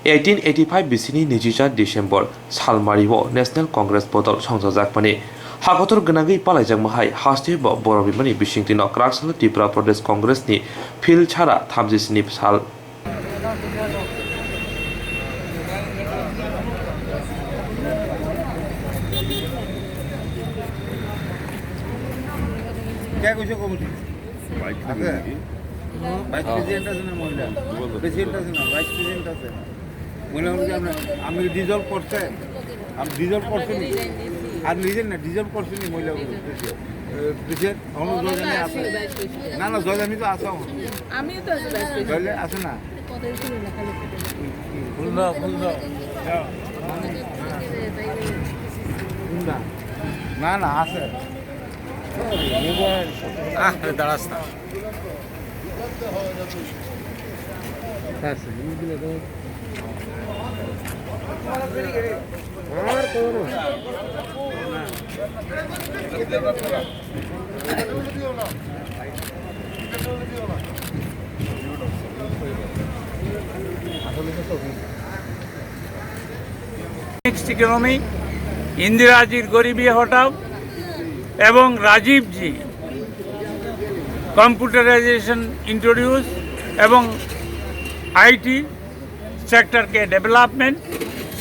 1885 बिसिनि 24 December सालमारियाव national Congress बदल संजाजाकमानि हागतर गनाङै पालायजाकमाहाय हास्टेब बर' बिमानि बिसिंथिनाव क्राकसाल त्रिपुरा प्रदेश कंग्रेसनि फिल्ड छारा 37 साल क्या कुछ कमिटी আছে ভাইস প্রেসিডেন্ট আছে না মহিলা প্রেসিডেন্ট আছে না ভাইস প্রেসিডেন্ট আছে মহিলা আমি ডিজলভ করতে আমি ডিজলভ করছি আর নিজে না ডিজলভ করছি মহিলা প্রেসিডেন্ট অনু জয়জানি আছে না না জয়জানি তো আছে আমিও তো আছি ভাইস প্রেসিডেন্ট জয়লে আছে না ফুলদা না না আছে দাঁড়াস না नेक्स्ट इकोनॉमी इंदिरा जीर गरीबी हटाओ एवं राजीव जी कंप्यूटराइजेशन इंट्रोड्यूस एवं आईटी सेक्टर के डेवलपमेंट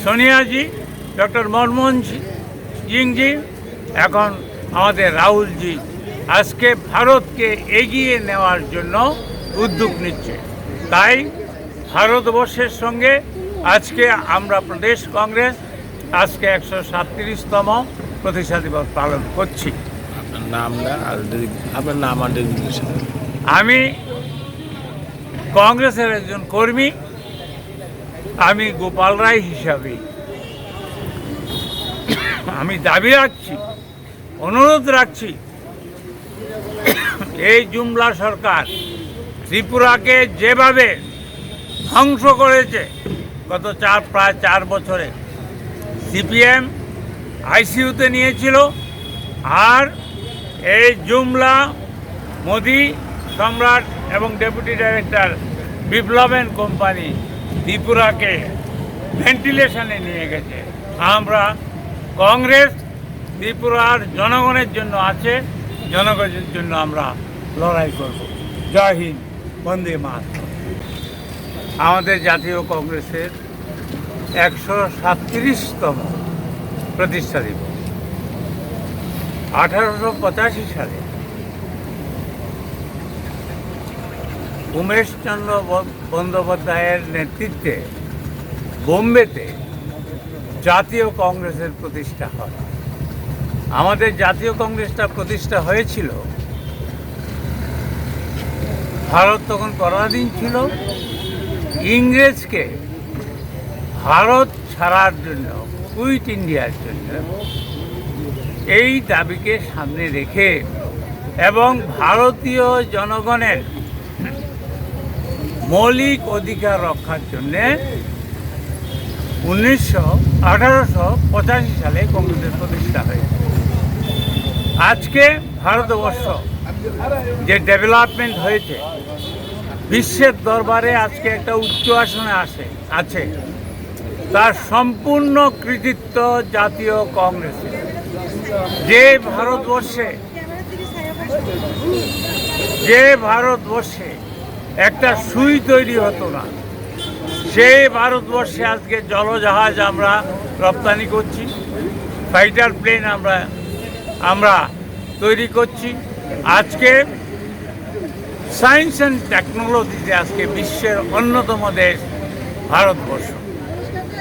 सोनिया जी डॉक्टर मनमोहन सिंह जी এখন আমাদের রাহুল জি আজকে ভারতকে এগিয়ে নেওয়ার জন্য উদ্যোগ নিচ্ছে তাই ভারতবর্ষের সঙ্গে আজকে আমরা প্রদেশ কংগ্রেস আজকে 137তম প্রতিষ্ঠা দিবস পালন করছি। আপনার নাম আর ডেজিগনেশন? আমি কংগ্রেসের একজন কর্মী, আমি গোপাল রায় হিসাবে আমি দাবি রাখছি, অনুরোধ রাখছি, এই জুমলা সরকার ত্রিপুরাকে যেভাবে ধ্বংস করেছে গত প্রায় 4 বছরে, সিপিএম আইসিইউতে নিয়েছিল আর এই জুমলা মোদি সম্রাট এবং ডেপুটি ডাইরেক্টর বিপ্লবেন কোম্পানি ত্রিপুরাকে ভেন্টিলেশনে নিয়ে গেছে। আমরা কংগ্রেস ত্রিপুরার জনগণের জন্য আছে, জনগণের জন্য আমরা লড়াই করব। জয় হিন্দ, বন্দে মাতরম। আমাদের জাতীয় কংগ্রেসের 137তম প্রতিষ্ঠা দিবস 1885 সালে উমেশচন্দ্র বন্দ্যোপাধ্যায়ের নেতৃত্বে বোম্বেতে জাতীয় কংগ্রেসের প্রতিষ্ঠা হয়। আমাদের জাতীয় কংগ্রেসটা প্রতিষ্ঠা হয়েছিল, ভারত তখন পরাধীন ছিল, ইংরেজকে ভারত ছাড়ার জন্য, কুইট ইন্ডিয়ার জন্য এই দাবিকে সামনে রেখে এবং ভারতীয় জনগণের মৌলিক অধিকার রক্ষার জন্যে 1885 সালে কংগ্রেসের প্রতিষ্ঠা হয়েছে। আজকে ভারতবর্ষ যে ডেভেলপমেন্ট হয়েছে, বিশ্বের দরবারে আজকে একটা উচ্চ আসনে আছে, তার সম্পূর্ণ কৃতিত্ব জাতীয় কংগ্রেসের। যে ভারতবর্ষে একটা সুই তৈরি হতো না, সেই ভারতবর্ষে আজকে জলজাহাজ আমরা রপ্তানি করছি, ফাইটার প্লেন আমরা তৈরি করছি। আজকে সায়েন্স অ্যান্ড টেকনোলজিতে আজকে বিশ্বের অন্যতম দেশ ভারতবর্ষ।